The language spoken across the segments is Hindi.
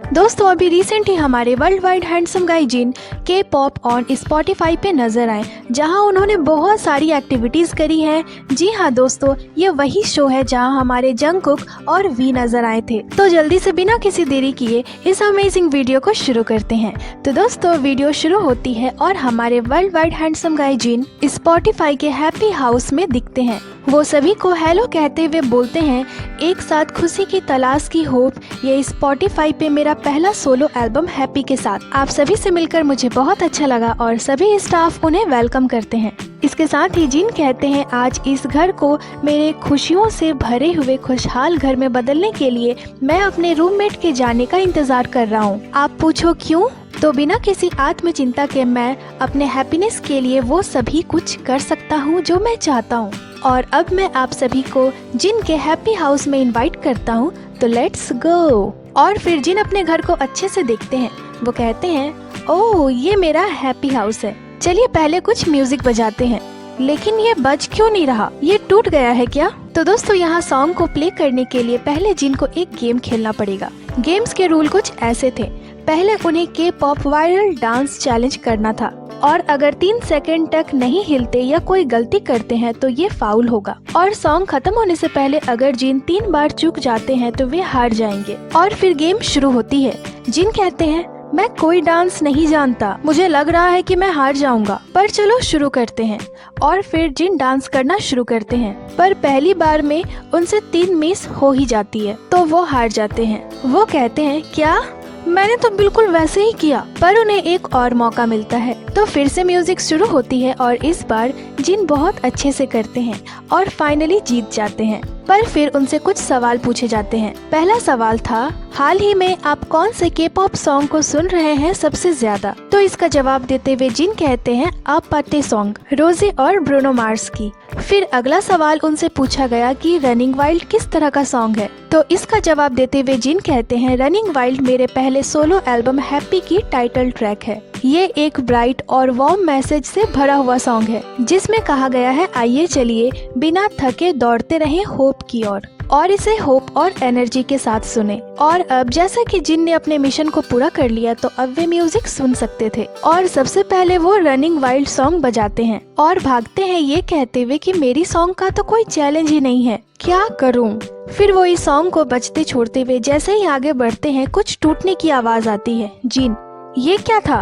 दोस्तों अभी रिसेंट ही हमारे वर्ल्ड वाइड हैंडसम गाय जिन के पॉप ऑन स्पॉटिफाई पे नजर आए, जहां उन्होंने बहुत सारी एक्टिविटीज करी हैं। जी हाँ दोस्तों, ये वही शो है जहां हमारे जंगकुक और वी नजर आए थे। तो जल्दी से बिना किसी देरी किए इस अमेजिंग वीडियो को शुरू करते हैं। तो दोस्तों वीडियो शुरू होती है और हमारे वर्ल्ड वाइड हैंडसम गाय जिन स्पॉटिफाई के हैप्पी हाउस में दिखते हैं। वो सभी को हेलो कहते हुए बोलते हैं, एक साथ खुशी की तलाश की होप, ये स्पॉटिफाई पे मेरा पहला सोलो एल्बम हैप्पी के साथ आप सभी से मिलकर मुझे बहुत अच्छा लगा और सभी स्टाफ उन्हें वेलकम करते हैं। इसके साथ ही जिन कहते हैं, आज इस घर को मेरे खुशियों से भरे हुए खुशहाल घर में बदलने के लिए मैं अपने रूममेट के जाने का इंतजार कर रहा हूँ। आप पूछो क्यों? तो बिना किसी आत्मचिंता के मैं अपने हैप्पीनेस के लिए वो सभी कुछ कर सकता हूँ जो मैं चाहता हूँ। और अब मैं आप सभी को जिन के हैप्पी हाउस में इनवाइट करता हूँ, तो लेट्स गो। और फिर जिन अपने घर को अच्छे से देखते हैं। वो कहते हैं, ओह ये मेरा हैप्पी हाउस है, चलिए पहले कुछ म्यूजिक बजाते हैं। लेकिन ये बज क्यों नहीं रहा? ये टूट गया है क्या? तो दोस्तों यहाँ सॉन्ग को प्ले करने के लिए पहले जिन को एक गेम खेलना पड़ेगा। गेम्स के रूल कुछ ऐसे थे। पहले उन्हें के पॉप वायरल डांस चैलेंज करना था और अगर 3 सेकंड तक नहीं हिलते या कोई गलती करते हैं तो ये फाउल होगा। और सॉन्ग खत्म होने से पहले अगर जिन 3 बार चूक जाते हैं तो वे हार जाएंगे। और फिर गेम शुरू होती है। जिन कहते हैं, मैं कोई डांस नहीं जानता, मुझे लग रहा है कि मैं हार जाऊंगा, पर चलो शुरू करते हैं। और फिर जिन डांस करना शुरू करते हैं, पर पहली बार में उनसे 3 मिस हो ही जाती है तो वो हार जाते हैं। वो कहते हैं, क्या मैंने तो बिल्कुल वैसे ही किया। पर उन्हें एक और मौका मिलता है तो फिर से म्यूजिक शुरू होती है और इस बार जिन बहुत अच्छे से करते हैं और फाइनली जीत जाते हैं। पर फिर उनसे कुछ सवाल पूछे जाते हैं। पहला सवाल था, हाल ही में आप कौन से के पॉप सॉन्ग को सुन रहे हैं सबसे ज्यादा? तो इसका जवाब देते हुए जिन कहते हैं, आप पाते सॉन्ग रोजे और ब्रूनो मार्स की। फिर अगला सवाल उनसे पूछा गया कि रनिंग वाइल्ड किस तरह का सॉन्ग है? तो इसका जवाब देते हुए जिन कहते हैं, रनिंग वाइल्ड मेरे पहले सोलो एल्बम हैप्पी की टाइटल ट्रैक है। ये एक ब्राइट और वार्म मैसेज से भरा हुआ सॉन्ग है जिसमें कहा गया है, आइए चलिए बिना थके दौड़ते रहें होप की ओर। और इसे होप और एनर्जी के साथ सुने। और अब जैसा कि जिन ने अपने मिशन को पूरा कर लिया तो अब वे म्यूजिक सुन सकते थे। और सबसे पहले वो रनिंग वाइल्ड सॉन्ग बजाते हैं और भागते हैं ये कहते हुए कि मेरी सॉन्ग का तो कोई चैलेंज ही नहीं है, क्या करूं? फिर वो इस सॉन्ग को बजते छोड़ते हुए जैसे ही आगे बढ़ते हैं कुछ टूटने की आवाज आती है। जिन, ये क्या था?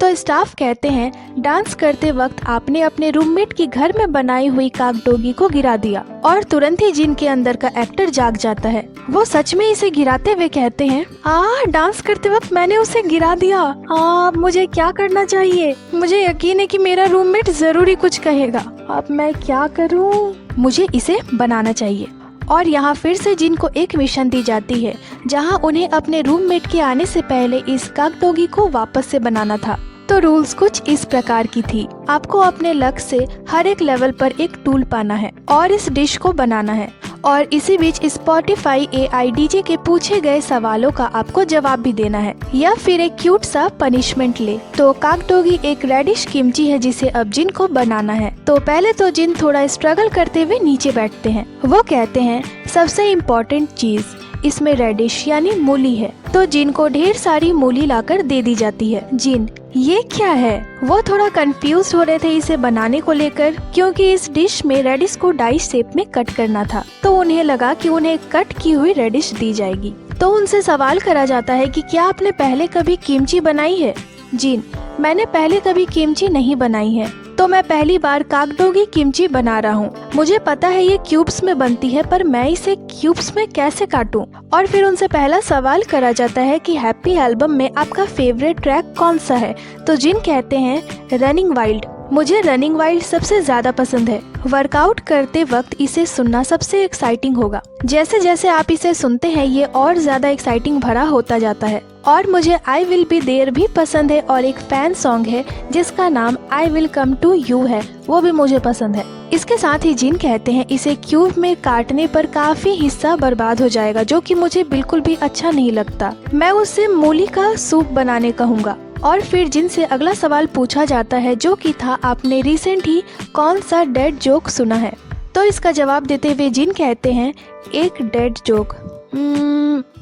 तो स्टाफ कहते हैं, डांस करते वक्त आपने अपने रूममेट की घर में बनाई हुई कागडोगी को गिरा दिया। और तुरंत ही जिन के अंदर का एक्टर जाग जाता है। वो सच में इसे गिराते हुए कहते हैं, डांस करते वक्त मैंने उसे गिरा दिया। मुझे क्या करना चाहिए? मुझे यकीन है कि मेरा रूममेट जरूरी कुछ कहेगा। अब मैं क्या करूं? मुझे इसे बनाना चाहिए। और यहाँ फिर से जिन को एक मिशन दी जाती है जहाँ उन्हें अपने रूममेट के आने से पहले इस कागडोगी को वापस से बनाना था। तो रूल्स कुछ इस प्रकार की थी। आपको अपने लक से हर एक लेवल पर एक टूल पाना है और इस डिश को बनाना है। और इसी बीच स्पॉटिफाई AI DJ के पूछे गए सवालों का आपको जवाब भी देना है या फिर एक क्यूट सा पनिशमेंट ले। तो कागडोगी एक रेडिश किमची है जिसे अब जिन को बनाना है। तो पहले तो जिन थोड़ा स्ट्रगल करते हुए नीचे बैठते हैं। वो कहते हैं, सबसे इम्पोर्टेंट चीज इसमें रेडिश यानी मूली है। तो जिन को ढेर सारी मूली लाकर दे दी जाती है। जिन, ये क्या है? वो थोड़ा कंफ्यूज हो रहे थे इसे बनाने को लेकर, क्योंकि इस डिश में रेडिश को डाई शेप में कट करना था। तो उन्हें लगा कि उन्हें कट की हुई रेडिश दी जाएगी। तो उनसे सवाल करा जाता है कि क्या आपने पहले कभी किमची बनाई है? जिन, मैंने पहले कभी किमची नहीं बनाई है, तो मैं पहली बार कागडोगी किमची बना रहा हूँ। मुझे पता है ये क्यूब्स में बनती है, पर मैं इसे क्यूब्स में कैसे काटूं? और फिर उनसे पहला सवाल करा जाता है कि हैप्पी एल्बम में आपका फेवरेट ट्रैक कौन सा है? तो जिन कहते हैं, रनिंग वाइल्ड। मुझे रनिंग वाइल्ड सबसे ज्यादा पसंद है। वर्कआउट करते वक्त इसे सुनना सबसे एक्साइटिंग होगा। जैसे जैसे आप इसे सुनते हैं ये और ज्यादा एक्साइटिंग भरा होता जाता है। और मुझे आई विल बी देयर भी पसंद है और एक फैन सॉन्ग है जिसका नाम I will come to you है, वो भी मुझे पसंद है। इसके साथ ही जिन कहते हैं, इसे क्यूब में काटने पर काफी हिस्सा बर्बाद हो जाएगा जो कि मुझे बिल्कुल भी अच्छा नहीं लगता। मैं उससे मूली का सूप बनाने कहूँगा। और फिर जिनसे अगला सवाल पूछा जाता है जो कि था, आपने रिसेंट ही कौन सा डेड जोक सुना है? तो इसका जवाब देते हुए जिन कहते हैं, एक डेड जोक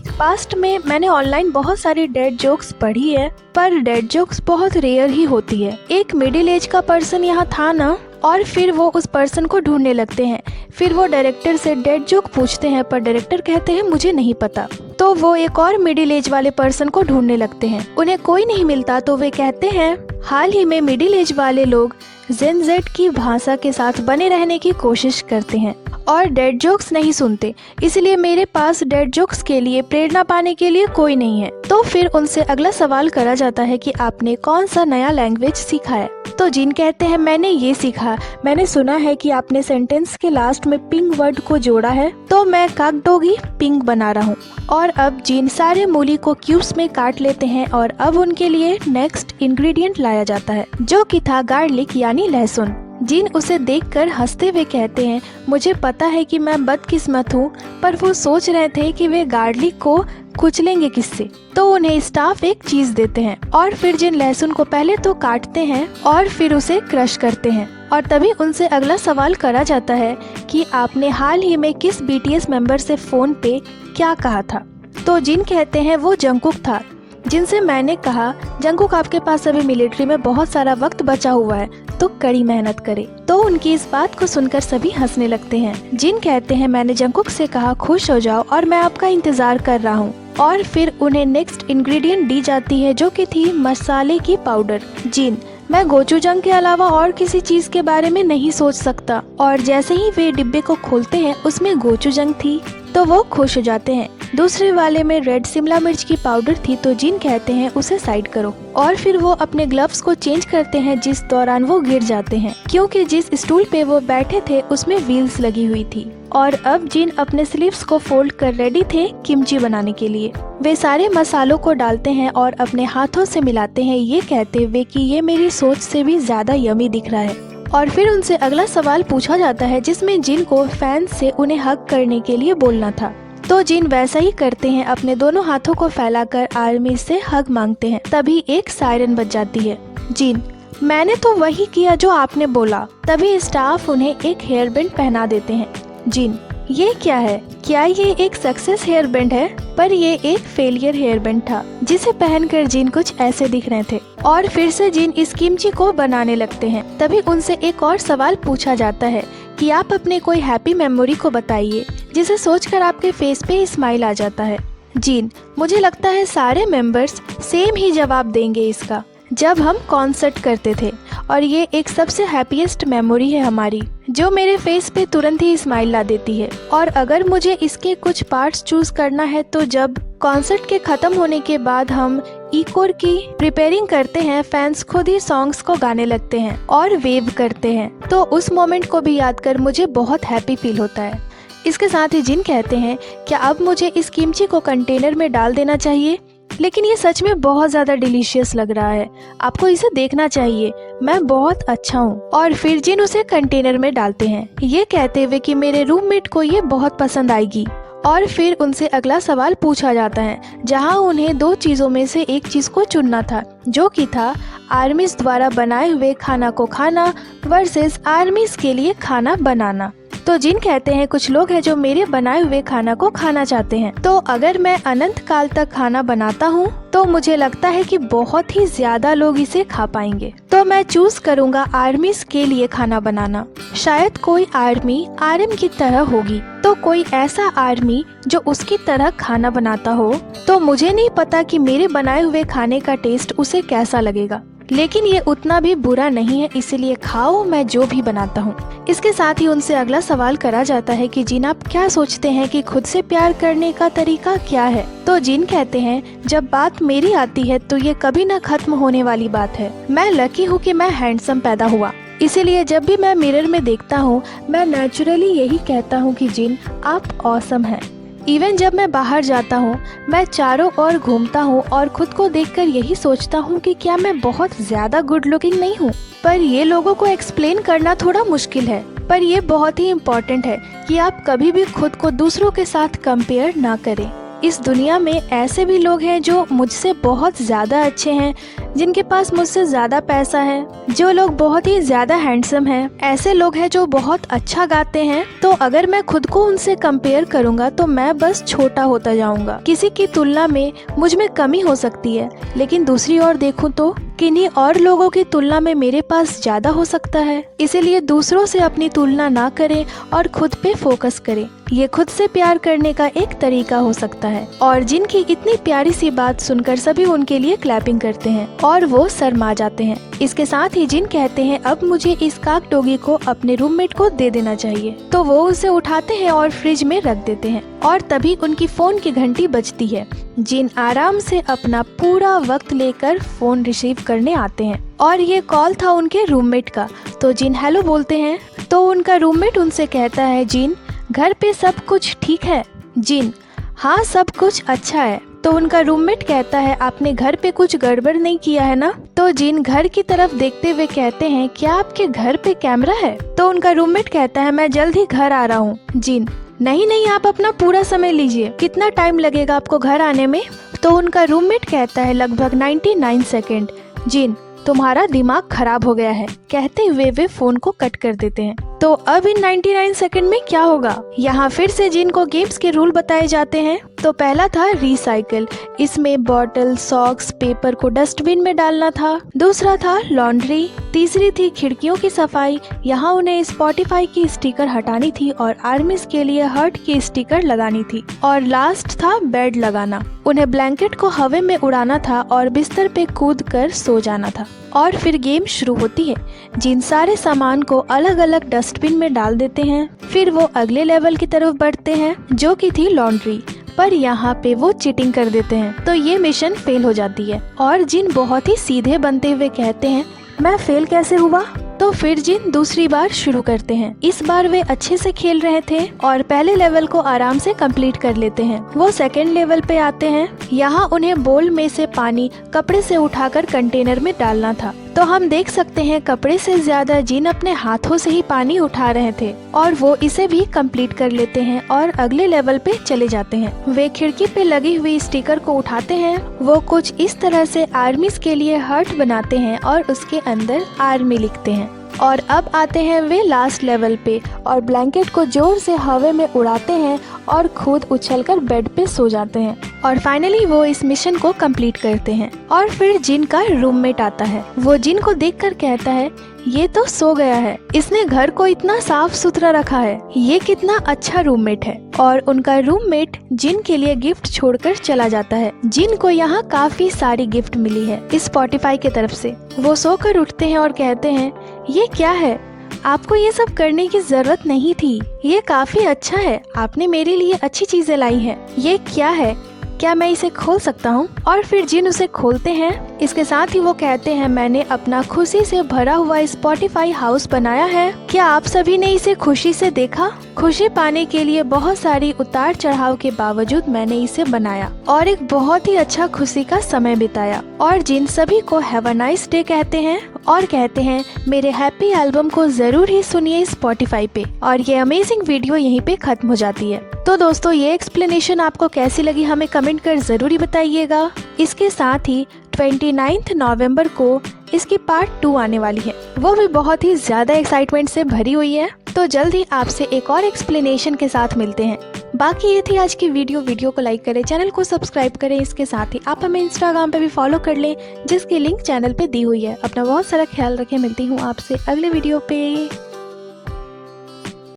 पास्ट में मैंने ऑनलाइन बहुत सारी डेड जोक्स पढ़ी है, पर डेड जोक्स बहुत रेयर ही होती है। एक मिडिल एज का पर्सन यहाँ था ना, और फिर वो उस पर्सन को ढूंढने लगते हैं। फिर वो डायरेक्टर से डेड जोक पूछते हैं, पर डायरेक्टर कहते हैं मुझे नहीं पता। तो वो एक और मिडिल एज वाले पर्सन को ढूंढने लगते हैं। उन्हें कोई नहीं मिलता तो वे कहते हैं हाल ही में मिडिल एज वाले लोग जेन जेड की भाषा के साथ बने रहने की कोशिश करते हैं और डेड जोक्स नहीं सुनते, इसलिए मेरे पास डेड जोक्स के लिए प्रेरणा पाने के लिए कोई नहीं है। तो फिर उनसे अगला सवाल करा जाता है कि आपने कौन सा नया लैंग्वेज सीखा है। तो जिन कहते हैं मैंने ये सीखा, मैंने सुना है कि आपने सेंटेंस के लास्ट में पिंग वर्ड को जोड़ा है, तो मैं काकडोगी पिंग बना रहा हूँ। और अब जिन सारे मूली को क्यूब्स में काट लेते हैं और अब उनके लिए नेक्स्ट इंग्रेडिएंट लाया जाता है, जो कि था गार्लिक यानी लहसुन। जिन उसे देखकर हंसते हुए कहते हैं मुझे पता है कि मैं बदकिस्मत हूँ, पर वो सोच रहे थे कि वे गार्लिक को कुचलेंगे किससे। तो उन्हें स्टाफ एक चीज देते हैं और फिर जिन लहसुन को पहले तो काटते हैं और फिर उसे क्रश करते हैं। और तभी उनसे अगला सवाल करा जाता है कि आपने हाल ही में किस बीटीएस मेंबर से फोन पे क्या कहा था। तो जिन कहते हैं वो जंगकुक था, जिनसे मैंने कहा जंगकुक आपके पास अभी मिलिट्री में बहुत सारा वक्त बचा हुआ है, तो कड़ी मेहनत करे। तो उनकी इस बात को सुनकर सभी हंसने लगते हैं। जिन कहते हैं मैंने जंगकुक से कहा खुश हो जाओ और मैं आपका इंतजार कर रहा हूँ। और फिर उन्हें नेक्स्ट इंग्रेडिएंट दी जाती है, जो कि थी मसाले की पाउडर। जिन मैं गोचूजंग के अलावा और किसी चीज के बारे में नहीं सोच सकता। और जैसे ही वे डिब्बे को खोलते हैं उसमें गोचूजंग थी, तो वो खुश हो जाते हैं। दूसरे वाले में रेड शिमला मिर्च की पाउडर थी, तो जिन कहते हैं उसे साइड करो। और फिर वो अपने ग्लव्स को चेंज करते हैं, जिस दौरान वो गिर जाते हैं क्योंकि जिस स्टूल पे वो बैठे थे उसमें व्हील्स लगी हुई थी। और अब जिन अपने स्लीव्स को फोल्ड कर रेडी थे किमची बनाने के लिए। वे सारे मसालों को डालते हैं और अपने हाथों से मिलाते हैं, ये कहते हुए कि ये मेरी सोच से भी ज्यादा यमी दिख रहा है। और फिर उनसे अगला सवाल पूछा जाता है, जिसमें जिन को फैंस से उन्हें हग करने के लिए बोलना था। तो जिन वैसा ही करते हैं, अपने दोनों हाथों को फैलाकर आर्मी से हग मांगते हैं। तभी एक सायरन बज जाती है। जिन मैंने तो वही किया जो आपने बोला। तभी स्टाफ उन्हें एक हेयर बैंड पहना देते हैं। जिन ये क्या है? क्या ये एक सक्सेस हेयर बैंड है? पर ये एक फेलियर हेयर बैंड था, जिसे पहनकर जिन कुछ ऐसे दिख रहे थे। और फिर से जिन इस किमची को बनाने लगते हैं। तभी उनसे एक और सवाल पूछा जाता है कि आप अपने कोई हैप्पी मेमोरी को बताइए, जिसे सोचकर आपके फेस पे स्माइल आ जाता है। जिन मुझे लगता है सारे मेंबर्स सेम ही जवाब देंगे इसका, जब हम कॉन्सर्ट करते थे। और ये एक सबसे हैप्पीएस्ट मेमोरी है हमारी, जो मेरे फेस पे तुरंत ही स्माइल ला देती है। और अगर मुझे इसके कुछ पार्ट्स चूज करना है, तो जब कॉन्सर्ट के खत्म होने के बाद हम इकोर की प्रिपेयरिंग करते हैं, फैंस खुद ही सॉन्ग्स को गाने लगते हैं और वेव करते हैं, तो उस मोमेंट को भी याद कर मुझे बहुत हैप्पी फील होता है। इसके साथ ही जिन कहते हैं क्या अब मुझे इस किमची को कंटेनर में डाल देना चाहिए? लेकिन ये सच में बहुत ज्यादा डिलीशियस लग रहा है, आपको इसे देखना चाहिए, मैं बहुत अच्छा हूँ। और फिर जिन उसे कंटेनर में डालते हैं, ये कहते हुए कि मेरे रूममेट को ये बहुत पसंद आएगी। और फिर उनसे अगला सवाल पूछा जाता है, जहाँ उन्हें दो चीजों में से एक चीज को चुनना था, जो कि था आर्मीज द्वारा बनाए हुए खाना को खाना वर्सेस आर्मीज के लिए खाना बनाना। तो जिन कहते हैं कुछ लोग हैं जो मेरे बनाए हुए खाना को खाना चाहते हैं, तो अगर मैं अनंत काल तक खाना बनाता हूँ तो मुझे लगता है कि बहुत ही ज्यादा लोग इसे खा पाएंगे। तो मैं चूज करूँगा आर्मीज के लिए खाना बनाना। शायद कोई आर्मी आर्म की तरह होगी, तो कोई ऐसा आर्मी जो उसकी तरह खाना बनाता हो। तो मुझे नहीं पता कि मेरे बनाए हुए खाने का टेस्ट उसे कैसा लगेगा, लेकिन ये उतना भी बुरा नहीं है, इसलिए खाओ मैं जो भी बनाता हूँ। इसके साथ ही उनसे अगला सवाल करा जाता है कि जिन आप क्या सोचते हैं कि खुद से प्यार करने का तरीका क्या है? तो जिन कहते हैं जब बात मेरी आती है तो ये कभी न खत्म होने वाली बात है। मैं लकी हूँ कि मैं हैंडसम पैदा हुआ, इसीलिए जब भी मैं मिरर में देखता हूँ मैं नेचुरली यही कहता हूँ कि जिन आप ऑसम हैं। इवन जब मैं बाहर जाता हूँ मैं चारों ओर घूमता हूँ और खुद को देखकर यही सोचता हूँ कि क्या मैं बहुत ज्यादा गुड लुकिंग नहीं हूँ। पर ये लोगों को एक्सप्लेन करना थोड़ा मुश्किल है, पर ये बहुत ही इम्पोर्टेंट है कि आप कभी भी खुद को दूसरों के साथ कंपेयर ना करें। इस दुनिया में ऐसे भी लोग हैं जो मुझसे बहुत ज़्यादा अच्छे हैं, जिनके पास मुझसे ज़्यादा पैसा है, जो लोग बहुत ही ज़्यादा हैंडसम हैं, ऐसे लोग हैं जो बहुत अच्छा गाते हैं। तो अगर मैं खुद को उनसे कंपेयर करूँगा तो मैं बस छोटा होता जाऊँगा। किसी की तुलना में मुझ में कमी हो सकती है, लेकिन दूसरी ओर देखूँ तो किन्हीं और लोगों की तुलना में मेरे पास ज़्यादा हो सकता है। इसीलिए दूसरों से अपनी तुलना ना करें और खुद पे फोकस करें। ये खुद से प्यार करने का एक तरीका हो सकता है। और जिनकी इतनी प्यारी सी बात सुनकर सभी उनके लिए क्लैपिंग करते हैं और वो शर्मा जाते हैं। इसके साथ ही जिन कहते हैं अब मुझे इस काक डॉगी को अपने रूममेट को दे देना चाहिए, तो वो उसे उठाते हैं और फ्रिज में रख देते हैं और तभी उनकी फोन की घंटी बजती है। जिन आराम से अपना पूरा वक्त लेकर फोन रिसीव करने आते हैं और ये कॉल था उनके रूममेट का। तो जिन हेलो बोलते हैं तो उनका रूममेट उनसे कहता है, जिन घर पे सब कुछ ठीक है? जिन हाँ सब कुछ अच्छा है। तो उनका रूममेट कहता है, आपने घर पे कुछ गड़बड़ नहीं किया है ना? तो जिन घर की तरफ देखते हुए कहते हैं, क्या आपके घर पे कैमरा है? तो उनका रूममेट कहता है, मैं जल्द ही घर आ रहा हूँ। जिन नहीं आप अपना पूरा समय लीजिए, कितना टाइम लगेगा आपको घर आने में? तो उनका रूममेट कहता है, लगभग 99 सेकेंड। जिन तुम्हारा दिमाग खराब हो गया है, कहते हुए वे फोन को कट कर देते हैं। तो अब इन 99 सेकंड में क्या होगा? यहाँ फिर से जिन को गेम्स के रूल बताए जाते हैं। तो पहला था रिसाइकल, इसमें बॉटल, सॉक्स, पेपर को डस्टबिन में डालना था। दूसरा था लॉन्ड्री, तीसरी थी खिड़कियों की सफाई, यहाँ उन्हें स्पॉटिफाई की स्टिकर हटानी थी और आर्मीज के लिए हर्ट की स्टिकर लगानी थी। और लास्ट था बेड लगाना, उन्हें ब्लैंकेट को हवा में उड़ाना था और बिस्तर पे कूद कर सो जाना था। और फिर गेम शुरू होती है। जिन सारे सामान को अलग अलग डस्टबिन में डाल देते हैं, फिर वो अगले लेवल की तरफ बढ़ते हैं जो कि थी लॉन्ड्री, पर यहाँ पे वो चीटिंग कर देते हैं तो ये मिशन फेल हो जाती है। और जिन बहुत ही सीधे बनते हुए कहते हैं, मैं फेल कैसे हुआ? तो फिर जिन दूसरी बार शुरू करते हैं। इस बार वे अच्छे से खेल रहे थे और पहले लेवल को आराम से कंप्लीट कर लेते हैं। वो सेकंड लेवल पे आते हैं, यहाँ उन्हें बोल में से पानी कपड़े से उठाकर कंटेनर में डालना था। तो हम देख सकते हैं कपड़े से ज्यादा जिन अपने हाथों से ही पानी उठा रहे थे और वो इसे भी कंप्लीट कर लेते हैं और अगले लेवल पे चले जाते हैं। वे खिड़की पे लगी हुई स्टिकर को उठाते हैं, वो कुछ इस तरह से आर्मीज के लिए हर्ट बनाते हैं और उसके अंदर आर्मी लिखते हैं। और अब आते हैं वे लास्ट लेवल पे और ब्लैंकेट को जोर से हवा में उड़ाते हैं और खुद उछलकर बेड पे सो जाते हैं। और फाइनली वो इस मिशन को कंप्लीट करते हैं। और फिर जिन का रूममेट आता है, वो जिन को देखकर कहता है, ये तो सो गया है, इसने घर को इतना साफ सुथरा रखा है, ये कितना अच्छा रूममेट है। और उनका रूममेट जिन के लिए गिफ्ट छोड़कर चला जाता है। जिन को यहाँ काफी सारी गिफ्ट मिली है इस स्पॉटिफाई की तरफ से। वो सोकर उठते हैं और कहते हैं, ये क्या है? आपको ये सब करने की जरूरत नहीं थी, ये काफी अच्छा है, आपने मेरे लिए अच्छी चीजें लाई हैं। ये क्या है? क्या मैं इसे खोल सकता हूँ? और फिर जिन उसे खोलते हैं। इसके साथ ही वो कहते हैं, मैंने अपना खुशी से भरा हुआ स्पॉटिफाई हाउस बनाया है, क्या आप सभी ने इसे खुशी से देखा? खुशी पाने के लिए बहुत सारी उतार चढ़ाव के बावजूद मैंने इसे बनाया और एक बहुत ही अच्छा खुशी का समय बिताया। और जिन सभी को हैव अ नाइस डे कहते हैं और कहते हैं, मेरे हैप्पी एल्बम को जरूर ही सुनिए स्पॉटिफाई पे। और ये अमेजिंग वीडियो यहीं पे खत्म हो जाती है। तो दोस्तों, ये एक्सप्लेनेशन आपको कैसी लगी हमें कमेंट कर जरूर बताइएगा। इसके साथ ही 29 नवंबर को इसकी पार्ट 2 आने वाली है, वो भी बहुत ही ज्यादा एक्साइटमेंट से भरी हुई है। तो जल्द ही आपसे एक और एक्सप्लेनेशन के साथ मिलते हैं। बाकी ये थी आज की वीडियो को लाइक करें, चैनल को सब्सक्राइब करें। इसके साथ ही आप हमें इंस्टाग्राम पे भी फॉलो कर लें, जिसकी लिंक चैनल पे दी हुई है। अपना बहुत सारा ख्याल रखें, मिलती हूँ आपसे अगले वीडियो पे।